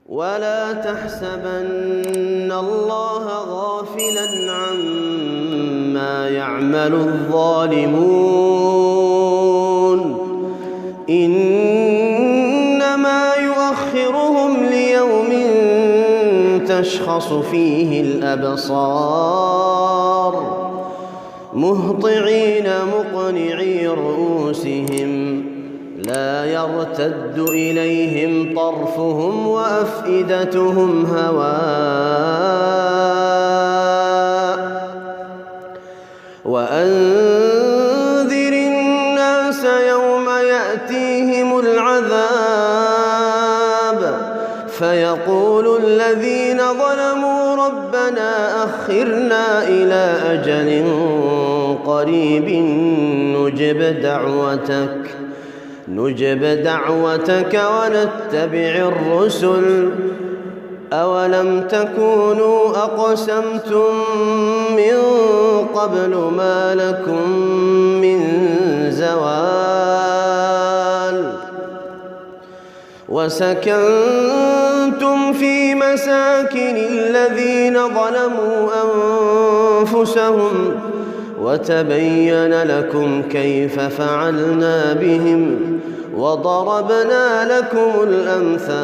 ولا تحسبن الله غافلا عما يعمل الظالمون إنما يؤخرهم ليوم تشخص فيه الأبصار مهطعين مقنعي رؤوسهم لا يرتد إليهم طرفهم وأفئدتهم هواء وأنذر الناس يوم يأتيهم العذاب فيقول الذين ظلموا ربنا أخرنا إلى أجل قريب نجب دعوتك ونتبع الرسل أولم تكونوا أقسمتم من قبل ما لكم من زوال وسكنتم في مساكن الذين ظلموا أنفسهم وتبين لكم كيف فعلنا بهم وضربنا لكم الأمثال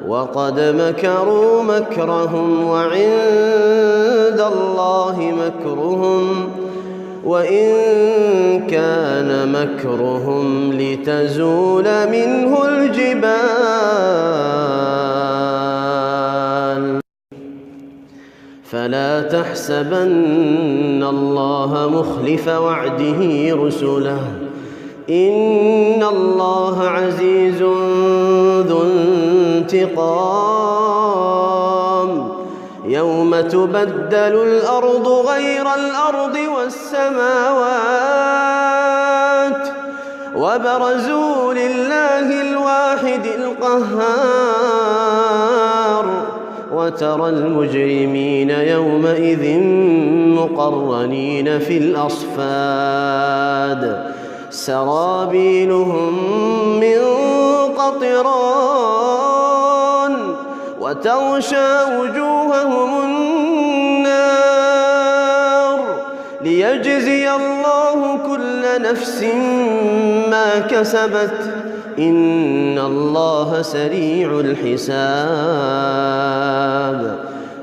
وقد مكروا مكرهم وعند الله مكرهم وإن كان مكرهم لتزول منه الجبال فلا تحسبن الله مخلف وعده رسله إن الله عزيز ذو انتقام يوم تبدل الأرض غير الأرض والسماوات وبرزوا لله الواحد القهار وترى المجرمين يومئذ مقرنين في الأصفاد سرابيلهم من قطران وتغشى وجوههم النار ليجزي الله كل نفس ما كسبت إن الله سريع الحساب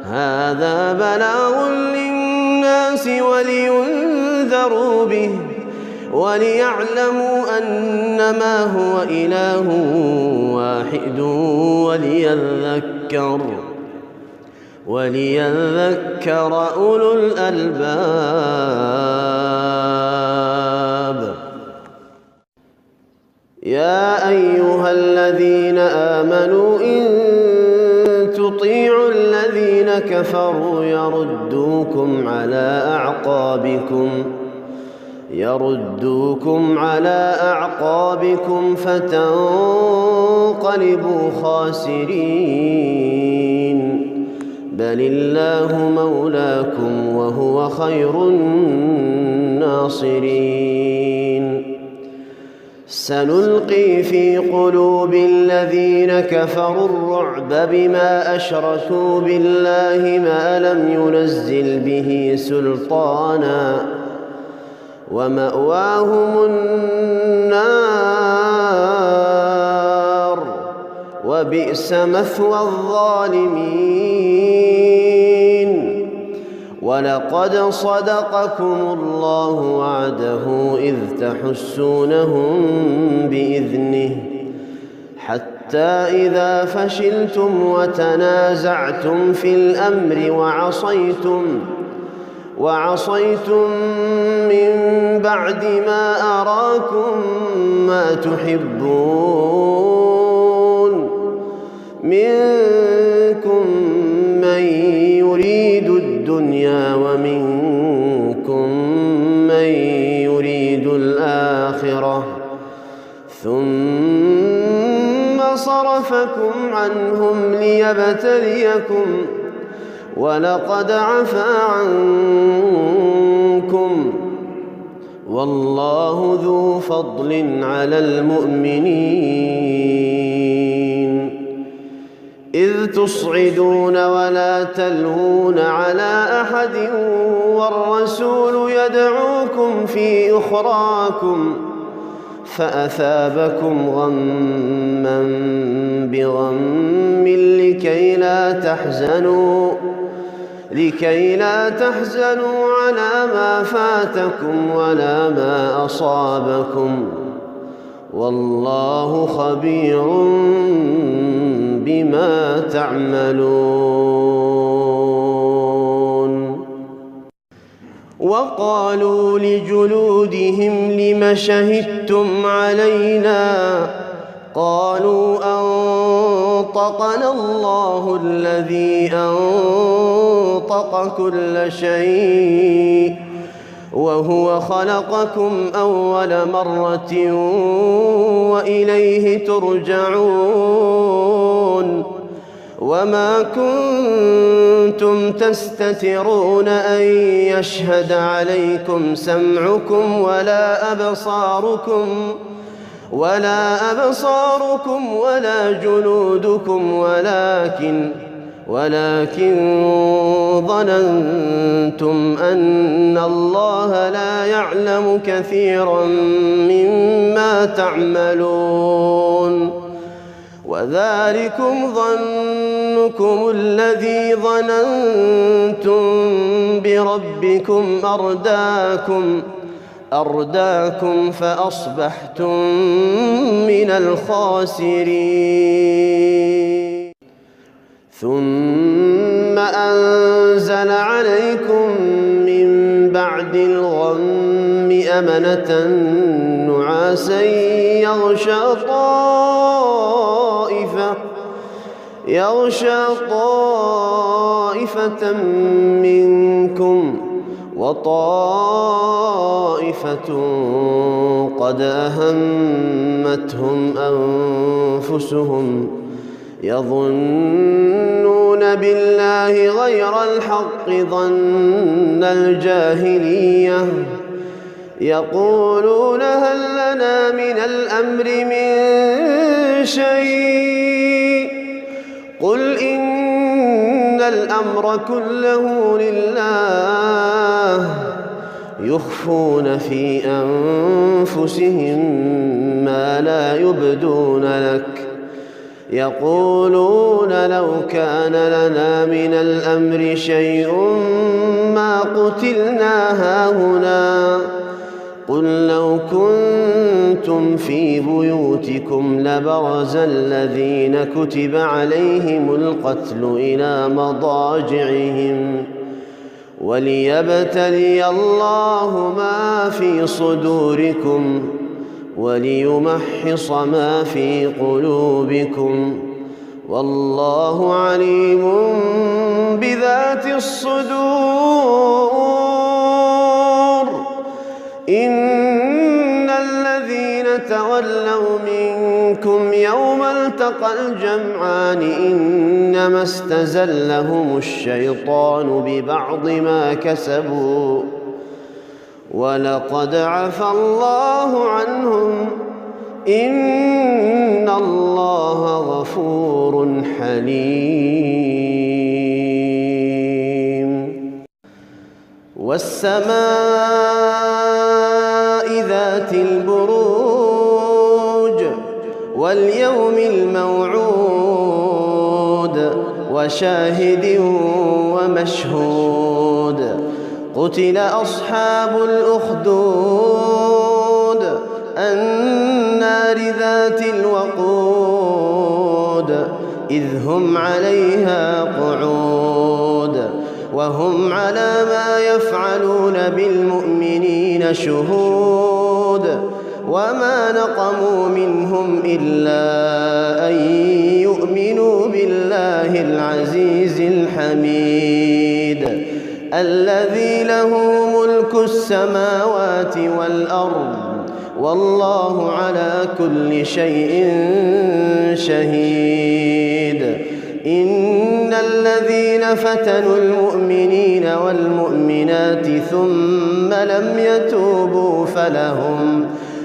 هذا بلاغ للناس ولينذروا به وليعلموا أنما هو إله واحد وليذكر أولو الألباب يا أيها الذين آمنوا إن تطيعوا الذين كفروا يردوكم على أعقابكم فتنقلبوا خاسرين بل الله مولاكم وهو خير الناصرين سنلقي في قلوب الذين كفروا الرعب بما أشركوا بالله ما لم ينزل به سلطانا ومأواهم النار وبئس مثوى الظالمين ولقد صدقكم الله وعده إذ تحسونهم بإذنه حتى إذا فشلتم وتنازعتم في الأمر وعصيتم من بعد ما أراكم ما تحبون منكم من يريد الدنيا ومنكم من يريد الآخرة ثم صرفكم عنهم ليبتليكم ولقد عفا عنكم والله ذو فضل على المؤمنين إذ تصعدون ولا تلوون على أحد والرسول يدعوكم في أخراكم فأثابكم غما بغم لكي لا تحزنوا على ما فاتكم ولا ما أصابكم والله خبير بما تعملون. وقالوا لجلودهم لم شهدتم علينا قالوا أنطقنا الله الذي أنطق كل شيء وهو خلقكم أول مرة وإليه ترجعون. وما كنتم تستترون أن يشهد عليكم سمعكم ولا أبصاركم ولا جلودكم ولكن ظننتم أن الله لا يعلم كثيرا مما تعملون. وذلكم ظنكم الذي ظننتم بربكم أرداكم فأصبحتم من الخاسرين. ثم أنزل عليكم من بعد الغم أمنة نعاسا يغشى طائفة منكم وطائفة قد أهمتهم أنفسهم يظنون بالله غير الحق ظن الجاهلية يقولون هل لنا من الأمر من شيء قل إن الأمر كله لله يخفون في أنفسهم ما لا يبدون لك يقولون لو كان لنا من الأمر شيء ما قتلنا هاهنا قل لو كنتم في بيوتكم لبرز الذين كتب عليهم القتل إلى مضاجعهم وليبتلي الله ما في صدوركم وليمحص ما في قلوبكم والله عليم بذات الصدور. إن الذين تولوا منكم يوم التقى الجمعان إنما استزلهم الشيطان ببعض ما كسبوا ولقد عفى الله عنهم إن الله غفور حليم. والسماء ذات البروج واليوم الموعود وشاهد ومشهود قتل أصحاب الأخدود النار ذات الوقود إذ هم عليها قعود وهم على ما يفعلون بالمؤمنين شهود وما نقموا منهم إلا أن يؤمنوا بالله العزيز الحميد الذي له ملك السماوات والأرض والله على كل شيء شهيد. إن الذين فتنوا المؤمنين والمؤمنات ثم لم يتوبوا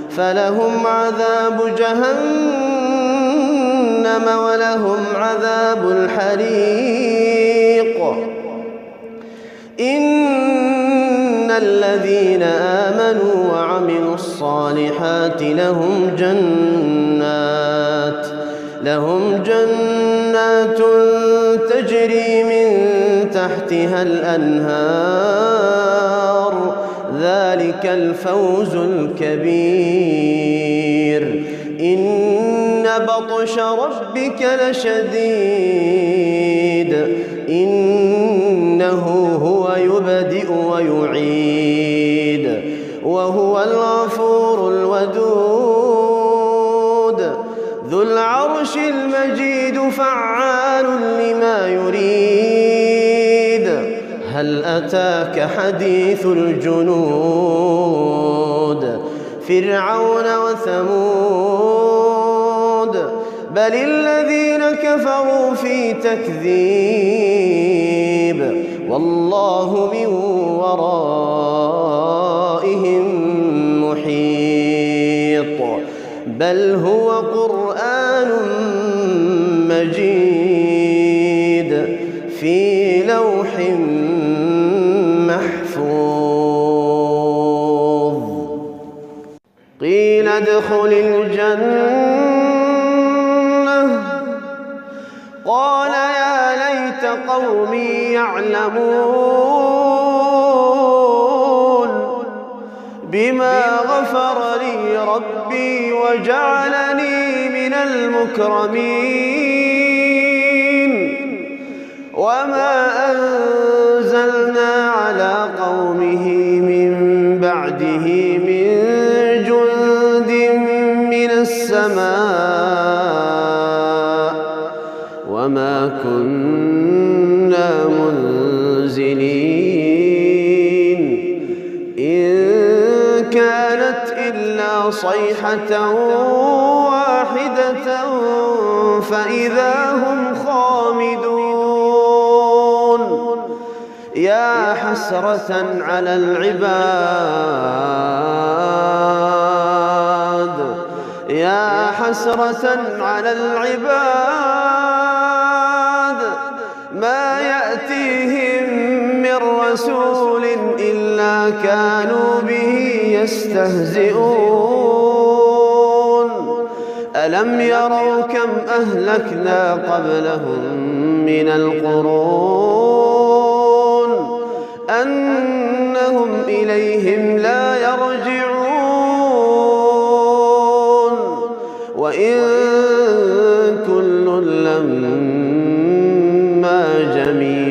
فلهم عذاب جهنم ولهم عذاب الحريق الحريق. إن الذين آمنوا وعملوا الصالحات لهم جنات تجري من تحتها الأنهار، ذلك الفوز الكبير. إن بطش ربك لشديد، إنه هو يبدئ ويعيد وهو الغفور الودود ذو العرش المجيد فعال لما يريد. هل أتاك حديث الجنود فرعون وثمود بل الذين كفروا في تكذيب والله من ورائهم محيط. بل هو قرآن مجيد في لوح محفوظ. قيل ادخل الجنة قال يا ليت قومي يعلمون بما غفر لي ربي وجعلني من المكرمين. وما أنزلنا على قومه من بعده من جند من السماء وما كنا منزلين إن كانت إلا صيحة واحدة فإذا هم خامدون. يا حسرة على العباد، يا حسرة على العباد ما يأتيهم من رسول إلا كانوا به يستهزئون. ألم يروا كم أهلكنا قبلهم من القرون أنهم إليهم لا يرجعون. وإن كل لما جميع